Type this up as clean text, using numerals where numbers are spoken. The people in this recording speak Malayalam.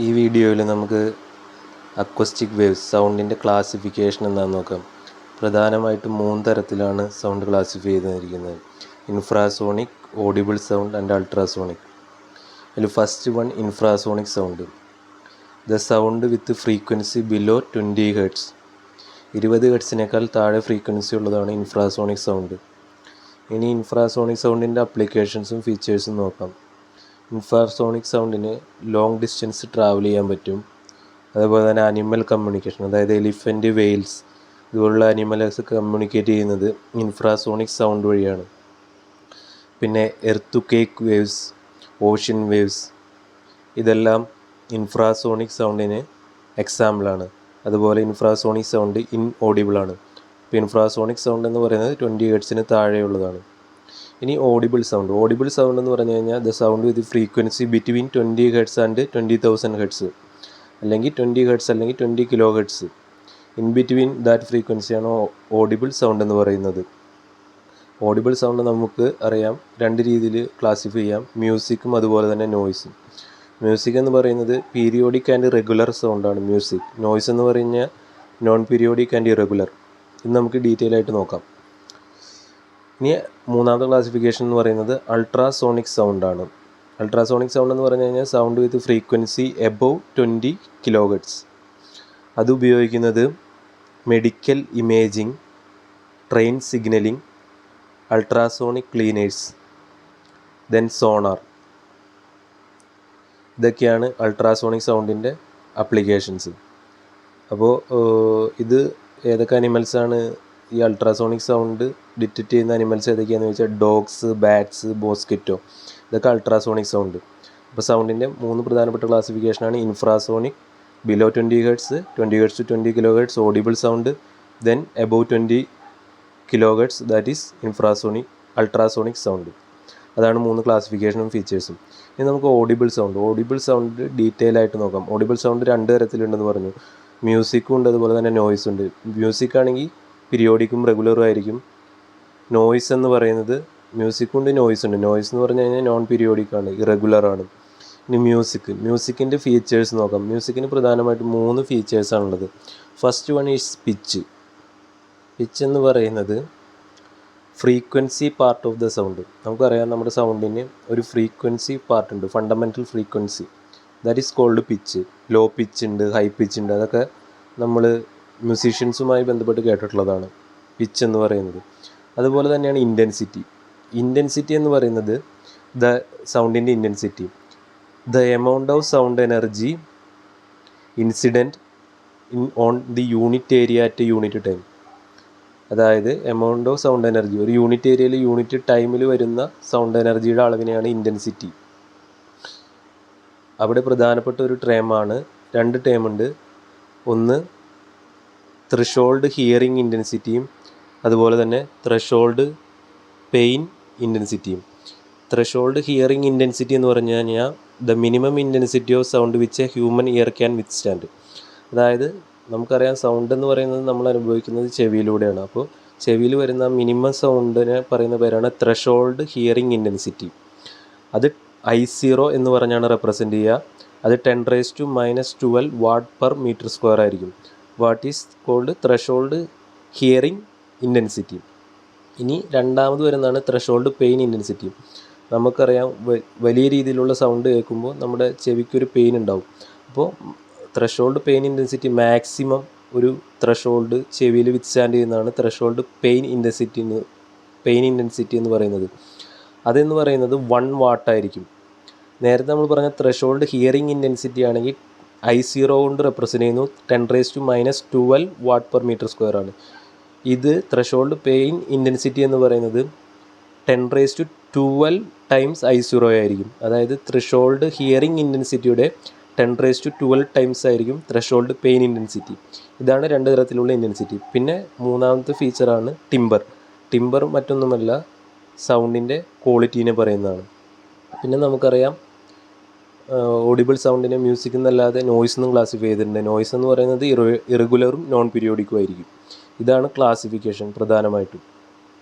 ഈ വീഡിയോയിൽ നമുക്ക് അക്വസ്റ്റിക് വേവ്സ് സൗണ്ടിൻ്റെ ക്ലാസിഫിക്കേഷൻ എന്താണെന്ന് നോക്കാം. പ്രധാനമായിട്ടും 3 തരത്തിലാണ് സൗണ്ട് ക്ലാസിഫൈ ചെയ്തിരിക്കുന്നത്: infrasonic, audible sound and ultrasonic. അതിൽ first one infrasonic sound. The sound with frequency below 20 hertz. 20 ഹെർട്സിനേക്കാൾ താഴെ ഫ്രീക്വൻസി ഉള്ളതാണ് ഇൻഫ്രാസോണിക് സൗണ്ട്. ഇനി ഇൻഫ്രാസോണിക് സൗണ്ടിൻ്റെ അപ്ലിക്കേഷൻസും ഫീച്ചേഴ്സും നോക്കാം. ഇൻഫ്രാസോണിക് സൗണ്ടിന് ലോങ് ഡിസ്റ്റൻസ് ട്രാവൽ ചെയ്യാൻ പറ്റും. അതുപോലെ തന്നെ അനിമൽ കമ്മ്യൂണിക്കേഷൻ, അതായത് എലിഫൻറ്റ്, വെയിൽസ് ഇതുപോലുള്ള അനിമൽസ് കമ്മ്യൂണിക്കേറ്റ് ചെയ്യുന്നത് ഇൻഫ്രാസോണിക് സൗണ്ട് വഴിയാണ്. പിന്നെ എർത്തുക്വേക്ക് വേവ്സ്, ഓഷ്യൻ വേവ്സ് ഇതെല്ലാം ഇൻഫ്രാസോണിക് സൗണ്ടിന് എക്സാമ്പിളാണ്. അതുപോലെ ഇൻഫ്രാസോണിക് സൗണ്ട് ഇൻഓഡിബിളാണ്. ഇപ്പോൾ ഇൻഫ്രാസോണിക് സൗണ്ട് എന്ന് പറയുന്നത് 20 ഹെർട്സിന് താഴെയുള്ളതാണ്. ഇനി ഓഡിബിൾ സൗണ്ട്. ഓഡിബിൾ സൗണ്ട് എന്ന് പറഞ്ഞു കഴിഞ്ഞാൽ the sound with frequency between 20 hertz and 20,000 hertz, അല്ലെങ്കിൽ 20 ഹെർട്സ് അല്ലെങ്കിൽ 20 kilohertz. In between that ഫ്രീക്വൻസിയാണ് ഓഡിബിൾ സൗണ്ട് എന്ന് പറയുന്നത്. ഓഡിബിൾ സൗണ്ട് നമുക്ക് അറിയാം 2 രീതിയിൽ ക്ലാസിഫൈ ചെയ്യാം: മ്യൂസിക്കും അതുപോലെ തന്നെ നോയ്സും. മ്യൂസിക് എന്ന് പറയുന്നത് പീരിയോഡിക് ആൻഡ് റെഗുലർ സൗണ്ടാണ് മ്യൂസിക്. നോയ്സ് എന്ന് പറഞ്ഞാൽ നോൺ പീരിയോഡിക് ആൻഡ് ഇറഗുലർ. ഇത് നമുക്ക് ഡീറ്റെയിൽ ആയിട്ട് നോക്കാം. ഇനി മൂന്നാമത്തെ ക്ലാസിഫിക്കേഷൻ എന്ന് പറയുന്നത് അൾട്രാസോണിക് സൗണ്ടാണ്. അൾട്രാസോണിക് സൗണ്ട് എന്ന് പറഞ്ഞു കഴിഞ്ഞാൽ sound with frequency above 20 kilohertz. അത് ഉപയോഗിക്കുന്നത് medical imaging, train signalling, ultrasonic cleaners, then sonar. ഇതൊക്കെയാണ് അൾട്രാസോണിക് സൗണ്ടിൻ്റെ അപ്ലിക്കേഷൻസ്. അപ്പോൾ ഇത് ഏതൊക്കെ അനിമൽസാണ് ഈ അൾട്രാസോണിക് സൗണ്ട് ഡിറ്റക്റ്റ് ചെയ്യുന്ന അനിമൽസ് ഏതൊക്കെയാണെന്ന് ചോദിച്ചാൽ ഡോഗ്സ്, ബാറ്റ്സ്, മോസ്കിറ്റോ, ഇതൊക്കെ അൾട്രാസോണിക് സൗണ്ട്. അപ്പോൾ സൗണ്ടിൻ്റെ 3 പ്രധാനപ്പെട്ട ക്ലാസിഫിക്കേഷനാണ്: infrasonic, below 20 hertz, 20 hertz to 20 kilohertz, audible sound, then above 20 kilohertz, that is infrasonic ultrasonic sound. അതാണ് 3 ക്ലാസിഫിക്കേഷനും ഫീച്ചേഴ്സും. ഇനി നമുക്ക് audible sound. Audible sound detail ആയിട്ട് നോക്കാം. ഓഡിബിൾ സൗണ്ട് 2 തരത്തിലുണ്ടെന്ന് പറഞ്ഞു. മ്യൂസിക്കും ഉണ്ട്, അതുപോലെ തന്നെ നോയ്സ് ഉണ്ട്. മ്യൂസിക് ആണെങ്കിൽ പീരിയോഡിക്കും റെഗുലറും ആയിരിക്കും. നോയ്സ് എന്ന് പറയുന്നത് മ്യൂസിക്കും ഉണ്ട്, നോയ്സ് ഉണ്ട്. നോയ്സ് എന്ന് പറഞ്ഞു കഴിഞ്ഞാൽ നോൺ പീരിയോഡിക് ആണ്, ഇറഗുലറാണ്. ഇനി മ്യൂസിക്കിൻ്റെ ഫീച്ചേഴ്സ് നോക്കാം. മ്യൂസിക്കിന് പ്രധാനമായിട്ടും 3 ഫീച്ചേഴ്സാണുള്ളത്. First one is pitch. Pitch എന്ന് പറയുന്നത് frequency part of the sound. നമുക്കറിയാം നമ്മുടെ സൗണ്ടിന് ഒരു ഫ്രീക്വൻസി പാർട്ട് ഉണ്ട്, fundamental frequency, that is called pitch. Low pitch ഉണ്ട്, ഹൈ പിച്ച് ഉണ്ട്. അതൊക്കെ നമ്മൾ മ്യൂസീഷ്യൻസുമായി ബന്ധപ്പെട്ട് കേട്ടിട്ടുള്ളതാണ് പിച്ച് എന്ന് പറയുന്നത്. അതുപോലെ തന്നെയാണ് ഇൻറ്റൻസിറ്റി. ഇൻറ്റൻസിറ്റി എന്ന് പറയുന്നത് ദ സൗണ്ടിൻ്റെ intensity, the amount of sound energy incident on the unit area at unit time. അതായത് എമൗണ്ട് ഓഫ് സൗണ്ട് എനർജി, ഒരു യൂണിറ്റ് ഏരിയയിൽ യൂണിറ്റ് ടൈമിൽ വരുന്ന സൗണ്ട് എനർജിയുടെ അളവിനെയാണ് ഇൻറ്റൻസിറ്റി. അവിടെ പ്രധാനപ്പെട്ട ഒരു ടേമാണ്, 2 ടേമുണ്ട്. ഒന്ന് ത്രെഷോൾഡ് ഹിയറിംഗ് ഇൻറ്റൻസിറ്റിയും അതുപോലെ തന്നെ ത്രെഷോൾഡ് പെയിൻ ഇൻറ്റൻസിറ്റിയും. ത്രെഷോൾഡ് ഹിയറിംഗ് ഇൻറ്റൻസിറ്റി എന്ന് പറഞ്ഞു കഴിഞ്ഞാൽ the minimum intensity of sound which a human ear can withstand. അതായത് നമുക്കറിയാം സൗണ്ട് എന്ന് പറയുന്നത് നമ്മൾ അനുഭവിക്കുന്നത് ചെവിയിലൂടെയാണ്. അപ്പോൾ ചെവിയിൽ വരുന്ന മിനിമം സൗണ്ടിനെ പറയുന്ന പേരാണ് ത്രെഷോൾഡ് ഹിയറിംഗ് ഇൻറ്റൻസിറ്റി. അത് I0 എന്ന് പറഞ്ഞാണ് റെപ്രസെൻറ്റ് ചെയ്യുക. അത് 10⁻⁻12 വാട്ട് പെർ മീറ്റർ സ്ക്വയർ ആയിരിക്കും. What is called threshold hearing intensity. ഇനി രണ്ടാമത് വരുന്നതാണ് ത്രെഷോൾഡ് പെയിൻ ഇൻറ്റൻസിറ്റി. നമുക്കറിയാം വലിയ രീതിയിലുള്ള സൗണ്ട് കേൾക്കുമ്പോൾ നമ്മുടെ ചെവിക്കൊരു പെയിൻ ഉണ്ടാവും. അപ്പോൾ ത്രെഷോൾഡ് പെയിൻ ഇൻറ്റൻസിറ്റി മാക്സിമം ഒരു ത്രെഷോൾഡ് ചെവിയിൽ വിത്ത്സ്റ്റാൻഡ് ചെയ്യുന്നതാണ് ത്രെഷോൾഡ് പെയിൻ ഇൻറ്റൻസിറ്റി എന്ന് പറയുന്നത്. അതെന്ന് പറയുന്നത് 1 വാട്ടായിരിക്കും. നേരത്തെ നമ്മൾ പറഞ്ഞ ത്രെഷോൾഡ് ഹിയറിംഗ് ഇൻറ്റൻസിറ്റി ആണെങ്കിൽ I0 കൊണ്ട് റെപ്രസെൻറ്റ് ചെയ്യുന്നു 10⁻12 വാട്ട് പെർ മീറ്റർ സ്ക്വയർ ആണ്. ഇത് ത്രെഷോൾഡ് പെയിൻ ഇൻറ്റൻസിറ്റി എന്ന് പറയുന്നത് 10⁻12 ടൈംസ് I0 ആയിരിക്കും. അതായത് ത്രെഷോൾഡ് ഹിയറിംഗ് ഇൻറ്റൻസിറ്റിയുടെ 10⁻12 ടൈംസ് ആയിരിക്കും ത്രെഷോൾഡ് പെയിൻ ഇൻറ്റൻസിറ്റി. ഇതാണ് 2 തരത്തിലുള്ള ഇൻറ്റൻസിറ്റി. പിന്നെ മൂന്നാമത്തെ ഫീച്ചറാണ് ടിമ്പർ. ടിമ്പർ മറ്റൊന്നുമല്ല, സൗണ്ടിൻ്റെ ക്വാളിറ്റീനെ പറയുന്നതാണ്. പിന്നെ നമുക്കറിയാം ഓഡിബിൾ സൗണ്ടിനെ മ്യൂസിക് എന്നല്ലാതെ നോയ്സ് എന്നും ക്ലാസിഫൈ ചെയ്തിട്ടുണ്ട്. നോയ്സ് എന്ന് പറയുന്നത് ഇറഗുലറും നോൺ പീരിയോഡിക്കും ആയിരിക്കും. ഇതാണ് ക്ലാസിഫിക്കേഷൻ പ്രധാനമായിട്ടും.